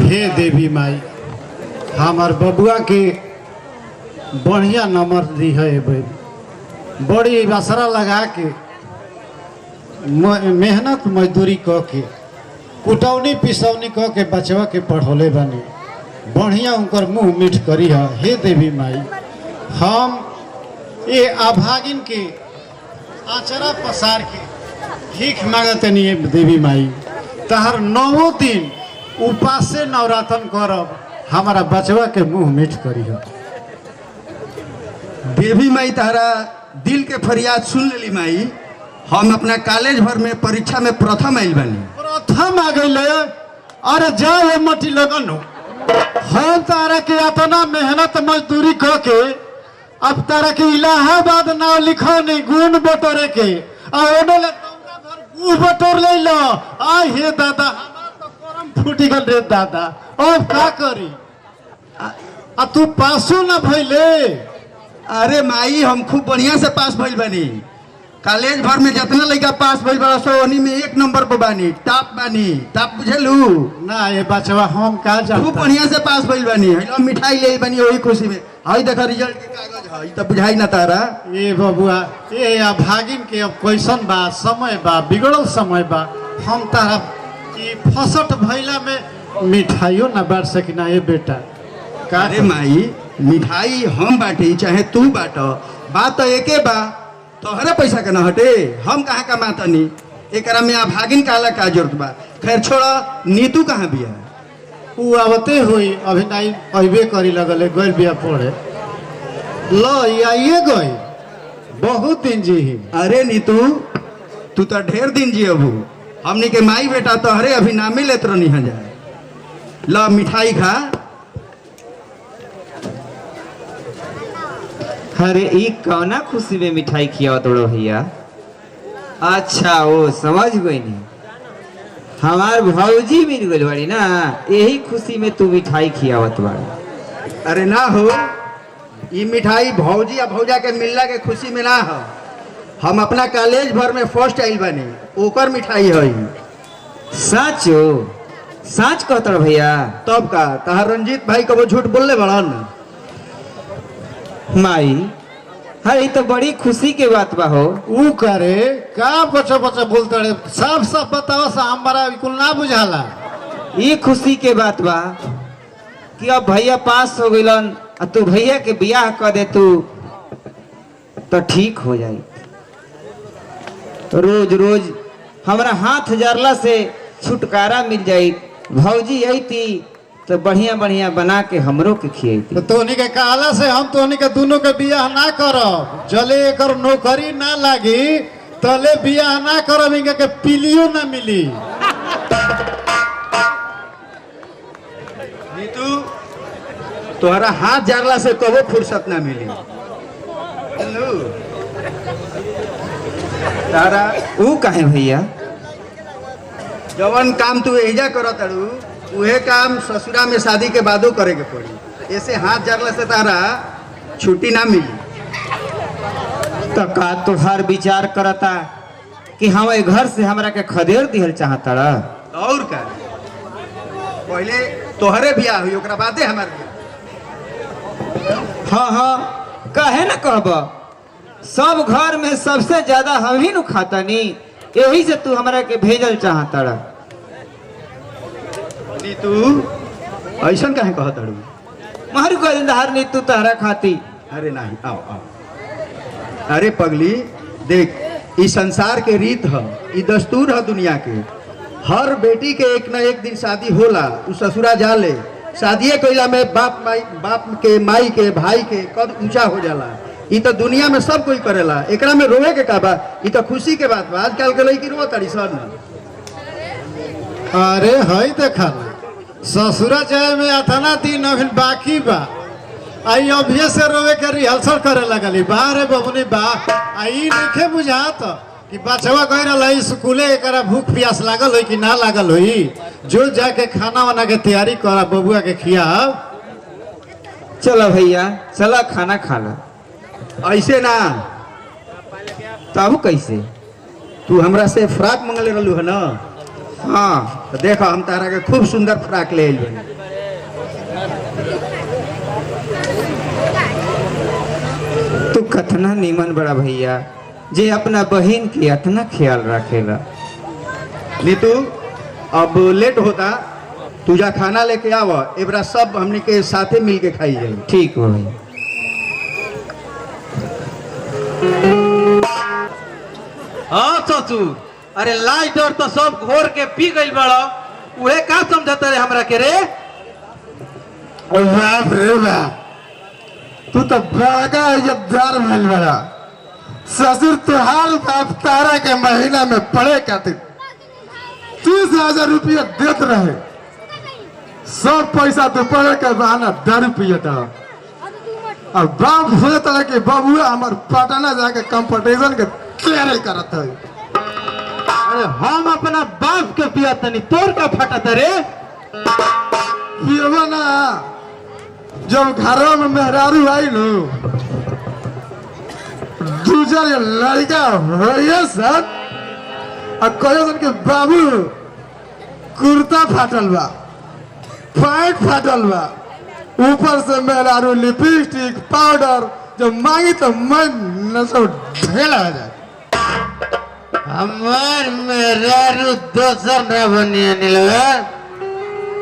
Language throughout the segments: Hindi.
हे देवी माई हमार बबुआ के बढ़िया नंबर दी है बड़ी बसरा लगा के मेहनत मजदूरी क के कुटौनी पिसौनी क के बचवा के पढ़ौले बनी बढ़िया उनकर मुँह मीठ करी है। हे देवी माई हम ये अभागिन के आचरा पसार के भीख मांगते नहीं देवी माई तहर 9 दिन उपास से नवरातन करब हमारा बचवा के मुँह मीठ करी है। देवी माई तारा दिल के फरियाद सुन लेली माई। हम अपना कॉलेज भर में परीक्षा में प्रथम आइल बानी। प्रथम आ गई अरे जाए मटी लगन हम तारा के इतना मेहनत मजदूरी क के अब तारा के इलाहाबाद नाव लिखा नहीं गुण बटोरे के बटोर ले लो आ हे दादा तो करम फूटी गल रे दादा अब का करी आ तू पासो ना भइले। अरे माई हम खूब बढ़िया से पास भइल बानी। कॉलेज भर में जितना लड़का पास भइल बा सोनी में 1 नंबर पर बानी टॉप बुझलू ना ये बचवा हम का जानता खूब बढ़िया से पास भइल बानी। हम मिठाई ले बानी वही खुशी में हई देखा रिजल्ट के कागज हई त बुझाई ना तारा। ए बबुआ ए अभागिन के अब कैसन बा समय बा बिगड़ल समय बा हम तारा की फसट भइला में मिठाइयो ना बांट सकिना ए बेटा का। अरे माई मिठाई हम बांटी चाहे तू बाट बात तो एके बा तोहरे पैसा के ना हटे हम कहाँ कमातनी एकरा में अभागिन काला का जरूरत बा। खैर छोड़ा नीतू कहाँ बिया उ आवते हुई अभी नहीं अबे करी लगल गइल बिया पढ़े लो आइए गई बहुत दिन जी ही। अरे नीतू तू तो ढेर दिन जियबू हमनी के माई बेटा तोहरे अभी नामे लेत रहनी है जाए। ला मिठाई खा। अरे ई कौना खुशी में मिठाई खिया तोड़ो भैया। अच्छा वो समझ गई नहीं हमार भौजी मिल गई बड़ी ना यही खुशी में तू मिठाई खियावत बाड़ी। अरे ना हो ये मिठाई भौजी या भौजा के मिलना के खुशी में ना हो। हम अपना कॉलेज भर में फर्स्ट आइल बानी ओकर मिठाई है। सच सच कहत भैया। तब का तहार रंजीत भाई कबो झूठ बोलले बड़न माई। अरे तो बड़ी खुशी के बात बा हो। उ करे का बच्चा बच्चा बोलते रहे साफ साफ बताओ सा हमारा बिल्कुल ना बुझाला। ये खुशी के बात बा कि अब भैया पास हो गइलन तू भैया के बियाह कर दे तू तो ठीक हो जाई। तो रोज रोज हमारा हाथ जरला से छुटकारा मिल जाई। भौजी आई थी तो बढ़िया बढ़िया बना के हमरो के खियती। तो तोहनी के कहला से हम तोहनी के दोनों के बियाह ना करब जले एकर नौकरी ना लागी तले बियाह ना करब इनके के पिलियो ना मिली। नीतू तोहरा हाथ जारला से कबो फुर्सत ना मिली। तारा ऊ काहे भैया जवन काम तू एजा करत अड़ू उहे काम ससुरा में शादी के बादो करे के पड़ी। ऐसे हाथ जरला से तारा छुट्टी ना मिली। तो का तुहार विचार करता कि हम घर से हमरा के खदेड़ दिहल चाहता रहा। और का पहले तोहरे बियाह हुई ओकरा बादे हमार बियाह। हाँ हाँ कहे ना कहब सब घर में सबसे ज्यादा हम ही नु खातनी यही से तू हमरा के भेजल चाहता रहा। नीतू ऐसन काहे कहत अड़ू। मारू कर नीतू तहरा खाती। अरे नहीं आओ आओ। अरे पगली देख इस संसार के रीत है ई दस्तूर है दुनिया के। हर बेटी के एक न एक दिन शादी होला उ ससुरा जाले शादिये कइला में बाप के माई के भाई के कद ऊंचा हो जाला। ई तो दुनिया में सब कोई करेला एकरा में रोवे के का बा। ई तो खुशी के बात बा। आजकल के लड़की रो तड़ी सन। अरे हई देखा ना ससुरा जाए में अथना दिन अभी बाकी बा आई अभी से रोवे के रिहर्सल करे लगली बा। रे बबनी बा आई नहीं बुझात कि बचवा गई रहा स्कूले एकरा भूख प्यास लागल हो कि ना लागल हुई जो जाके खाना वाना के तैयारी करा बबुआ के खिया। चलो भैया चला खाना खा ला। ऐसे ना तब कैसे तू हमरा से फ्राक मंगले रहलू है ना? हाँ तो देखो हम तारा के खूब सुंदर फ्राक ले आइल बानी। तू कतना नीमन बड़ा भैया जे अपना बहन के इतना ख्याल रखेला। नीतू अब लेट होता, तू जा खाना लेके आव, एबरा सब हमने के साथे मिल के खाई जाए। ठीक हो भैया। हाँ ससुर, अरे लाइट और तो सब घोर के पी गई बड़ा, उहे का समझता रे हमरा के रे? बाप रे बाप, तू तो बड़का इज्जतदार भइल बड़ा। ससुर तुहार बाप तारा के महीना में पड़े खातिर 30,000 रुपया देत रहे। सब पैसा तो पड़े के बहाना दारू पियता। अब बाप सोचता है कि बबुआ हमार पटना जाके कंपटीशन के तैयारी करत है। अरे हम अपना बाप के पिया तनी, तोर का फटत रे? पियबा ना, जब घरों में मेहरारू आई नो, दूसरे लड़का होइए सर, और कहे सन के बाबू कुर्ता फाटल बा, पैंट फाटल बा, ऊपर से मेहरारू लिपस्टिक पाउडर जब मांगी तो मन न सब ढेला हो जाए। हमार मेहरारू दोसर न बनिए नीलवा,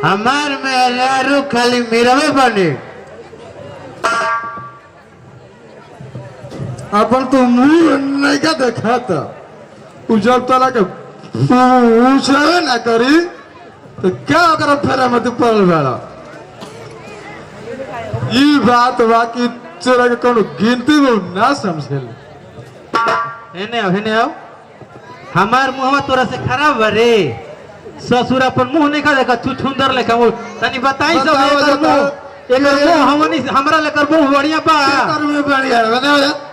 हमार मेहरारू खाली मेरवे बने। अपन तो मुंह नहीं का देखा था, जब तला के पूछे ना करी तो क्या कर फेरा में तू पड़ल बेड़ा। ये बात बाकी तेरा के कोनो गिनती में ना समझेल। हेने आओ, हमार मुंहवा तोरा से खराब बा रे। ससुर अपन मुंह नहीं का देखा, छुछुंदर लेखा मुंह तनी बताई सब एकर मुंह हमनी हमरा लेकर मुंह बढ़िया बा। कर में बढ़िया बताओ यार।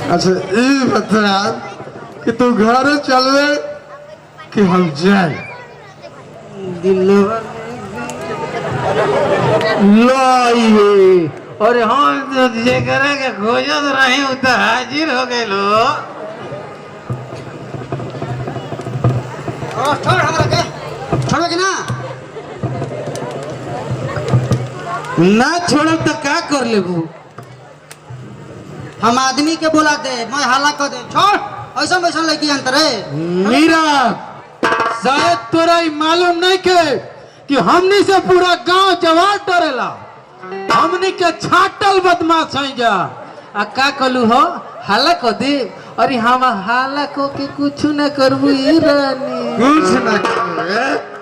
अच्छा ये बता कि तू घर चलवे कि हम जाए? लाइए और हम तो जेकरा के खोजत रही उ त हाजिर हो गइलो। छोड़ हमरा के, छोड़ो कि ना? ना छोड़ब तो का कर लेबू? हम आदमी के बोला दे, मैं हाला कर दे। छोड़, ऐसा वैसा लड़की अंतर है। मीरा, शायद तोरा ई मालूम नहीं के कि हमनी से पूरा गांव जवार डरेला। हमनी के छाटल बदमाश है जा। आ का कलू हो? हाला को दे। अरे हम हाला को के कुछ न करबू ई रानी। कुछ ना करे।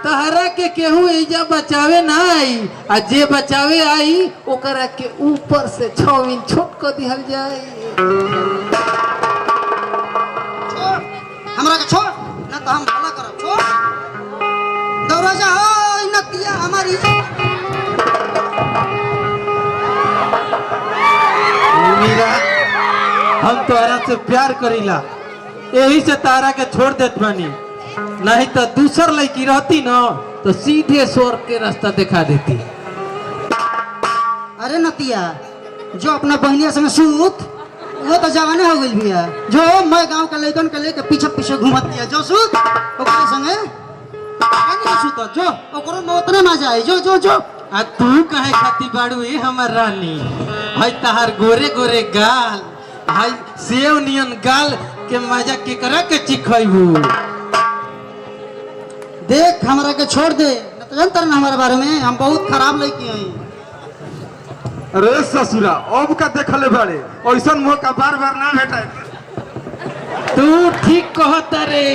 तहरा के केहू एजा बचावे ना आई, आ जे बचावे आई ओकरा के ऊपर से 6 इंच छोट कर दिहल जाए। छोड़, हमरा के छोड़, ना तो हम हाला करब। छोड़, दौड़ा जा हो, ई नतिया हमारी। मीरा, हम तोहरा से प्यार करीला, यही से तारा के छोड़ देत बानी। नहीं तो दूसर लड़की रहती ना तो सीधे स्वर्ग के रास्ता दिखा देती। अरे नतिया, जो अपना बहनिया संग सूत, वो तो जवाने हो गई बिया। जो मैं गांव के लड़कन के लेके पीछे पीछे घुमती है, जो सूत ओकरे संगे नहीं सूत, जो ओकरो में उतने मजा आई। जो जो जो आ तू कहे खाती बाड़ू ए हमर रानी? भाई तहार गोरे गोरे गाल, भाई सेव नियन गाल के मजा केकरा के चिखैबू? देख, हमरा के छोड़ दे, न तो जानता ना हमारे बारे में, हम बहुत खराब लड़की हैं। अरे ससुरा, अब का देखले बड़े, ऐसा मौका बार बार ना भेटे। तू ठीक कहता रे,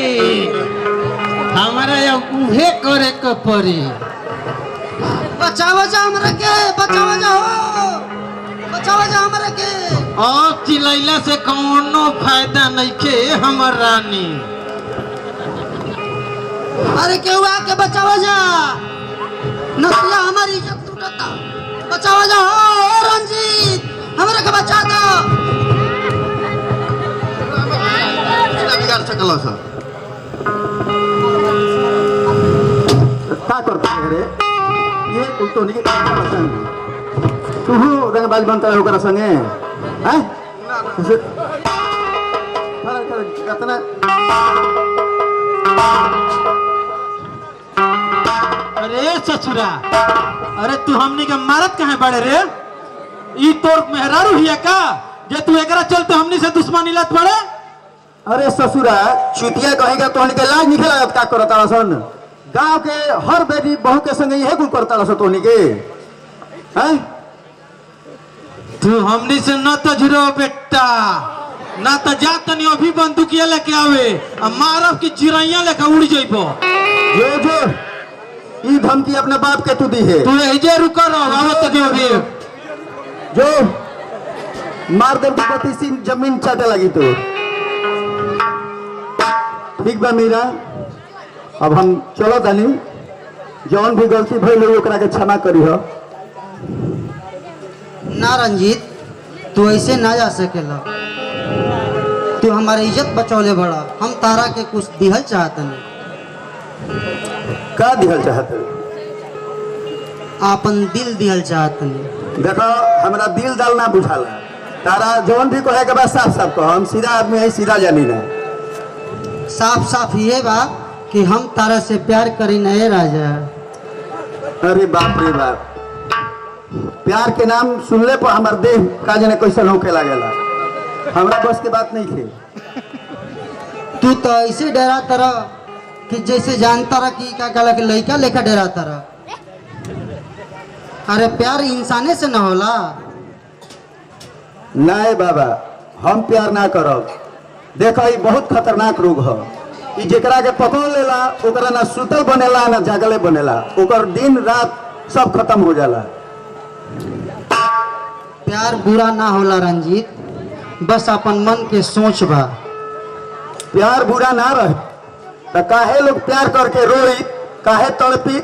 हमारा अब उहे करे के पड़ी। बचावा जा हमरा के, बचावा जा हो, बचावा जा हमरा के। और चिल्लाइला से कोनो फायदा नहीं के हमर रानी। अरे केहू आके बचावा जा, नतिया हमारी इज्जत लूटता। बचावा जा हो रंजीत, हमरा के बचा दो। बिगाड़ सकल सा का करते रे? ये उल्टो नहीं तू रंगबाज बनता है ओकरा संगे हैं कितना अरे ससुरा, अरे तू हमनी के मारत कहे बड़े रे? ई तोर मेहरारू हिया का जे तू एकरा चलते हमनी से दुश्मनी लत पड़े? अरे ससुरा चुतिया कहेगा तो के लाज निकला का करता सन गांव के हर बेटी बहू के संगे यही कुल करता सन तोहनी के हैं तू हमनी से न तो झुरो बेटा, ना तो जा तनी अभी बंदूकिया लेके आवे आ मारब की चिड़ैया लेके उड़ जइबो। जो जो ई धमकी अपने बाप के तू दी है तू एजे रुका रहो, आवत तो अभी जो मार दे पति सी जमीन चाटे लगी तो ठीक बा मीरा। अब हम चलो तनी जौन भी गलती भइल ओकरा के क्षमा करी हो। ना रंजीत, तू ऐसे ना जा सकेला। तू हमारी इज्जत बचौले बड़ा, हम तारा के कुछ दिहल चाहते नहीं। का दिहल चाहते आपन दिल दिहल चाहते नहीं। देखो हमरा दिल दाल ना बुझाला, तारा जौन भी कहे के बाद साफ साफ कहो। हम सीधा आदमी है, सीधा जानी ना। साफ साफ ये बा कि हम तारा से प्यार करी नहीं राजा। अरे बाप रे बाप, प्यार के नाम सुनले पर हमार देह का जाने कैसन होके लागेला। हमरा बस के बात नहीं थे। तू तो ऐसे डरा तरह कि जैसे जानता रहा कि क्या कहला कि लड़का लेखा डरा तरह। अरे प्यार इंसाने से न होला। नहीं बाबा, हम प्यार ना करब। देखो ये बहुत खतरनाक रोग है। जेकरा के पकड़ लेला ओकरा ना सुतल बनेला ना जागले बनेला, ओकर दिन रात सब खत्म हो जाला। प्यार बुरा ना होला रंजीत, बस अपन मन के सोच बा। प्यार बुरा ना रहे तो काहे लोग प्यार करके रोई, काहे तड़पी,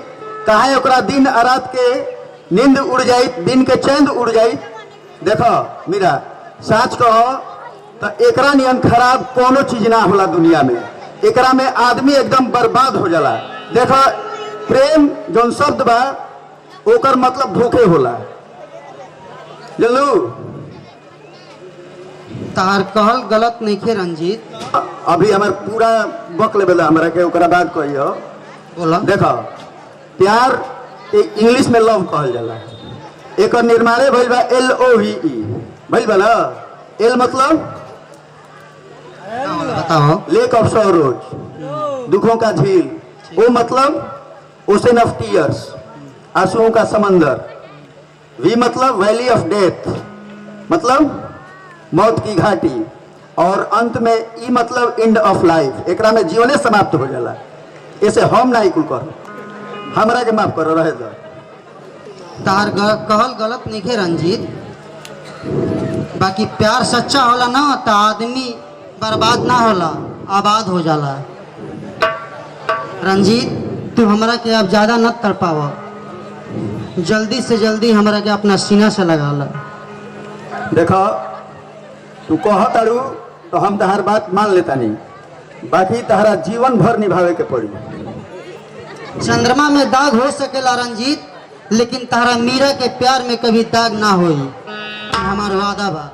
काहे ओकरा दिन रात के नींद उड़ जाई, दिन के चैन उड़ जाई। देखो मीरा, सच कहो तो एकरा नियन खराब कोनो चीज ना होला दुनिया में। एकरा में आदमी एकदम बर्बाद हो जाला। देखो प्रेम जोन शब्द बा ओकर मतलब धोखे होला। जल्लू तार कहल गलत नहीं खे रंजीत। अभी हमार पूरा बक लेवल हमरा के ओकरा बाद कहियो। बोला देखो प्यार के इंग्लिश में लव कहल जाला। एकर निर्माणे भइल बा LOVE भइल बा ना। एल मतलब बताओ। लेक ऑफ सॉरोज, दुखों का झील। ओ मतलब ओशन ऑफ टीयर्स, आंसुओं का समंदर। वी मतलब वैली ऑफ डेथ, मतलब मौत की घाटी। और अंत में ई मतलब एंड ऑफ लाइफ। एकरा में जीवने समाप्त हो जाला। ऐसे हम ना कुल कर, हमरा के माफ करो रहे दो। तार कहल गलत नहीं खे रंजीत। बाकी प्यार सच्चा होला ना तो आदमी बर्बाद ना होला, आबाद हो जाला। रंजीत तू हमरा के अब ज्यादा न तड़पाव, जल्दी से जल्दी हमरा के अपना सीना से लगा ला। देखो तू कह तारू तो हम तहार बात मान लेता नहीं, बाकी तहरा जीवन भर निभावे के पड़ी। चंद्रमा में दाग हो सकेला रंजीत, लेकिन तारा मीरा के प्यार में कभी दाग ना होई, हमार वादा बा।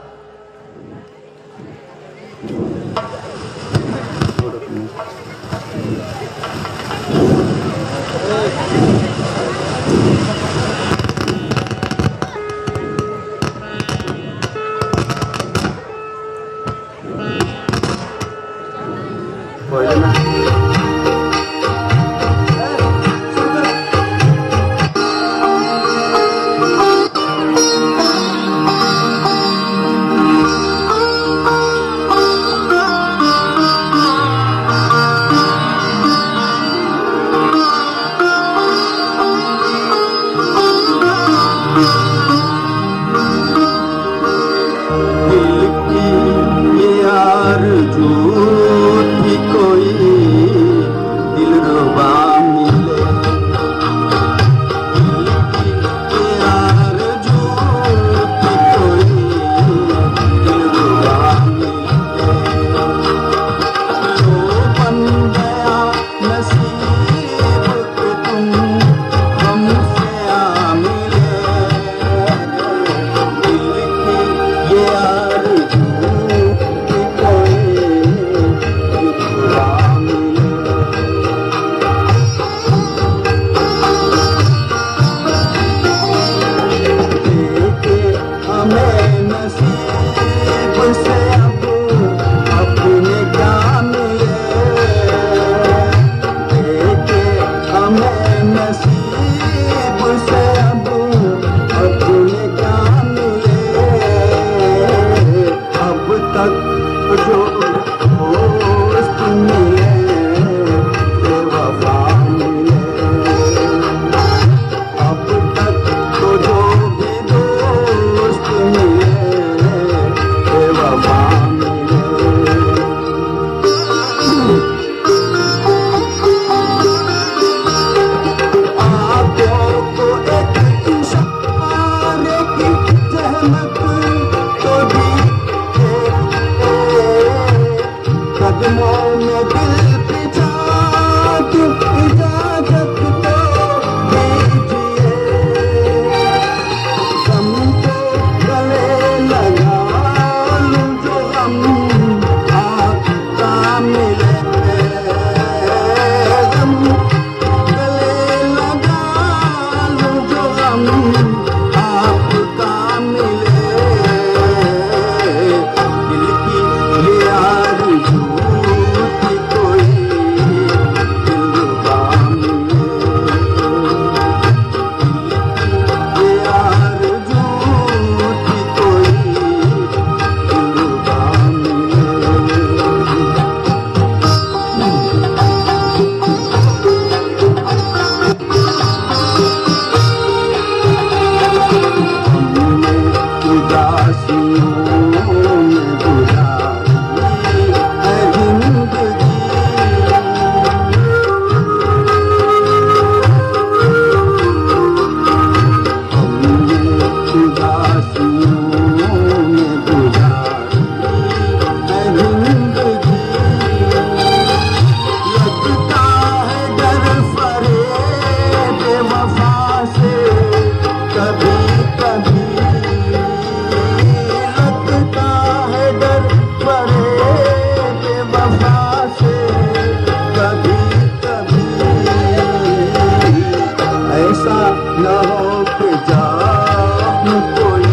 न हो के जाऊं कोई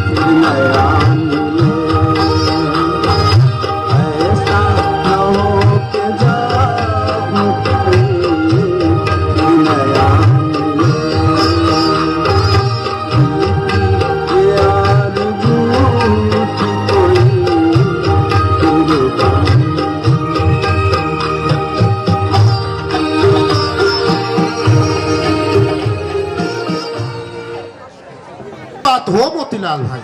फिर नया मिले, ऐसा न हो के जाऊं कोई फिर नया मिले, यार झूठ कोई कुर्बान। बात हो मोतीलाल भाई।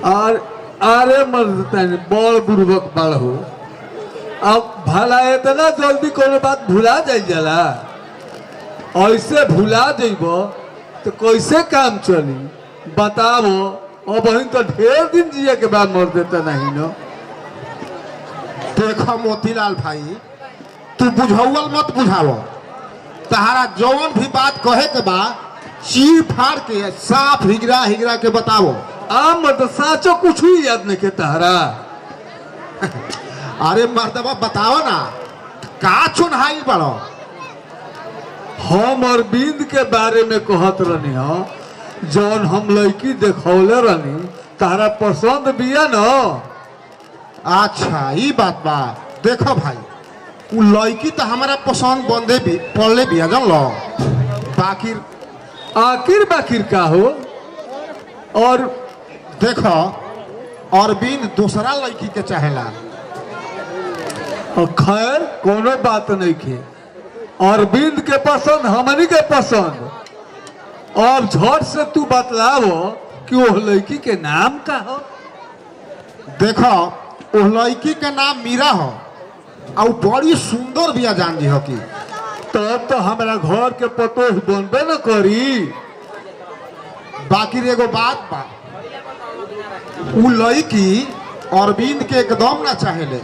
और अरे मर्द बड़ बुर्बक बड़ हो, अब भला इतना जल्दी कोनो बात भुला जाई जाला, ऐसे भुला जइब तो कैसे काम चली बताओ। अब हम तो ढेर दिन जिए के बाद मर देता नहीं न। देखो मोतीलाल भाई, तू बुझौल मत बुझाव। तहारा जौन भी बात कहे के बा चीर फाड़ के साफ हिगरा हिगरा के बताओ। आम मत साचो कुछ ही याद नहीं के तहरा। अरे मर्दबा बताओ ना, का चुनहाई बड़ो। हम अरविंद के बारे में कहत रहनी हो, जौन हम लड़की देखौले रहनी तारा पसंद बिया न। अच्छा ये बात बा। देखो भाई, उ लड़की तो हमारा पसंद बंदे भी पड़ले भी जन लो, बाकी आखिर बाखिर का हो। और देखो अरविंद दूसरा लड़की के चाहेला। खैर कोनो बात नहीं के, अरविंद के पसंद हमनी के पसंद। और झट से तू बतलावो कि वो लड़की के नाम का हो। देखो वो लड़की के नाम मीरा हो और बड़ी सुंदर भी जान दी हो की। तब तो हमारा घर के पतोह बनबे न करी। बाकी एगो बात बा, उ लड़की अरविंद के एकदम ना चाहेले।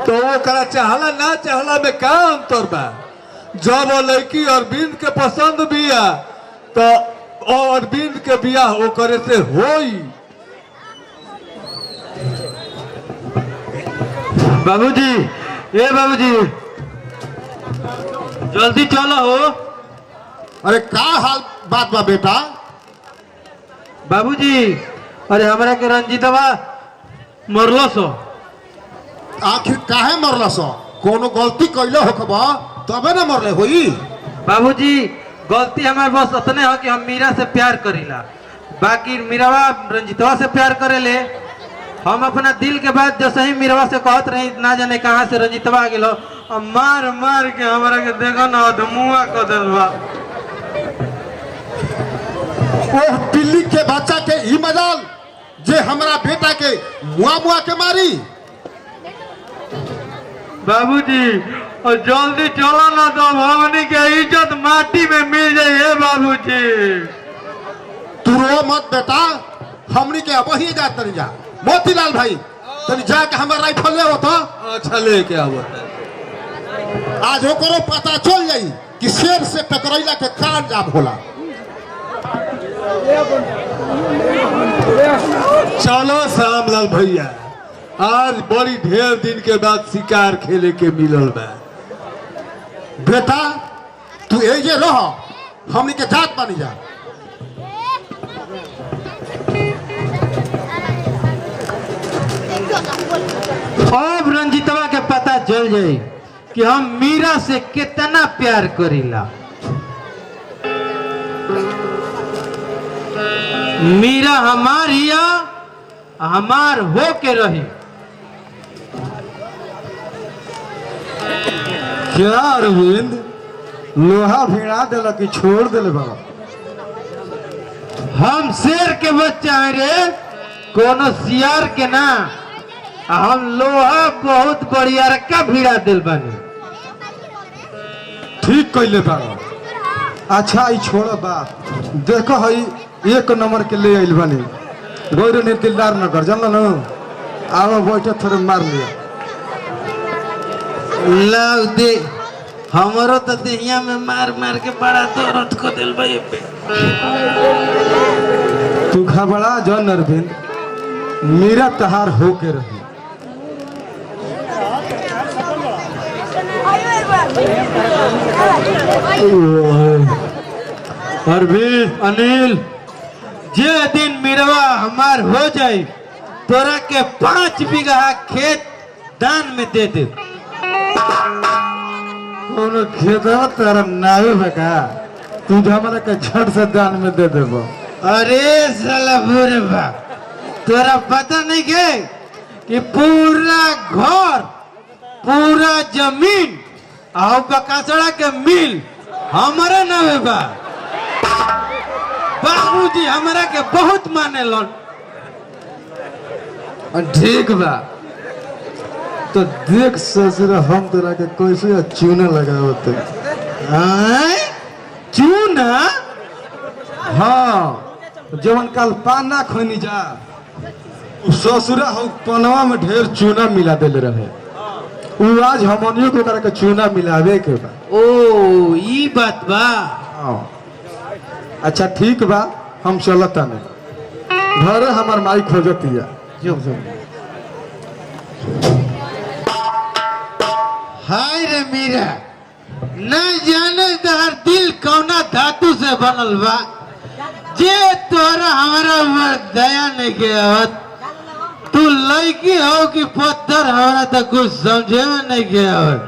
तो ओकरा चाहला ना चाहला में का अंतर बा। जब वो लड़की अरविंद के पसंद बिया तो अरविंद के बियाह ओकरे से होई। बाबूजी, ए बाबूजी, जल्दी चलो हो। अरे का हाल बात बा बेटा। बाबूजी, अरे हमरा के रंजीतवा मरलो सो। आखिर काहे मरला सो? कोनो गलती कैले होखबा तबे ना मरले होई। बाबूजी, गलती हमारे बस इतने हो कि हम मीरा से प्यार करीला, बाकी मीरावा रंजीतवा से प्यार करेले। हम अपना दिल के बात जो सही मीरावा से कहत रही, ना जाने कहाँ से रंजीतवा आ गेलो, मार मार के हमरा के देखो ना अधमुआ कर देलवा। ओह बिल्ली के बच्चा के ई मजाल जे हमरा बेटा के मुआ मुआ के मारी। बाबूजी, और जल्दी चलो ना तो हमनी के इज्जत माटी में मिल जाए। हे बाबूजी, तू रो मत बेटा, हमनी के अब ही जात तनी जा। मोतीलाल भाई तनी जाके हमर राइफल ले तो। अच्छा लेके आवो। आज ओकरो पता चल जाई कि शेर से टकराइला के कान जाम होला। चलो श्यामलाल भैया, आज बड़ी ढेर दिन के बाद शिकार खेले के मिलल बा। बेटा तू एजे रह, हमनी के जात बनी जा। अब रंजीतवा के पता चल जाए कि हम मीरा से कितना प्यार करीला। मीरा हमारी या हमार हो के रही। क्या अरविंद, लोहा भिड़ा दिला कि छोड़ दिले बाबा? हम शेर के बच्चा है रे, कोनो सियार के ना। हम लोहा बहुत बढ़िया रखा भिड़ा दिल बनी। ठीक कैले बाबा। अच्छा ई छोड़ो बात, देखो हई एक नंबर के ले आइल बनी गोइरो ने दिलदार न कर जानल न। आओ बैठे थोड़े मार लिया। लाउ दे, हमारो तो देहिया में मार मार के बड़ा दर्द को दिल भाई पे। तू घबरा जन अरविंद, मेरा तहार हो के रही। अरविंद अनिल जे दिन मिरवा हमार हो जाई तोरा के 5 बीघा खेत दान में दे दे। कोनो खेतवा तेरा नावे बका तू तो हमारा के झट से दान में दे देबो। अरे साला बुरबा तोरा पता नहीं के कि पूरा घर पूरा जमीन और बकासड़ा के मिल हमारा नावे बा। बाबूजी हमरा के बहुत माने लन। ठीक बा तो देख ससुर हम तेरा के कैसे चूना लगावते। चूना? हाँ जवन कल पाना खोनी जा ससुरा हो पनवा में ढेर चूना मिला देले रहे उ आज हमनियो को करा के चूना मिलावे के बा। ओ ई बात बा। हाँ। अच्छा ठीक बा हम चलता नहीं घर हमार माई खोजतिया। हाय रे मीरा न जाने तोहर दिल कौना धातु से बनल बा जे तोरा हमारा ऊपर दया नहीं के आवत। तू लड़की हो कि पत्थर हमरा तो कुछ समझे में नहीं के आवत।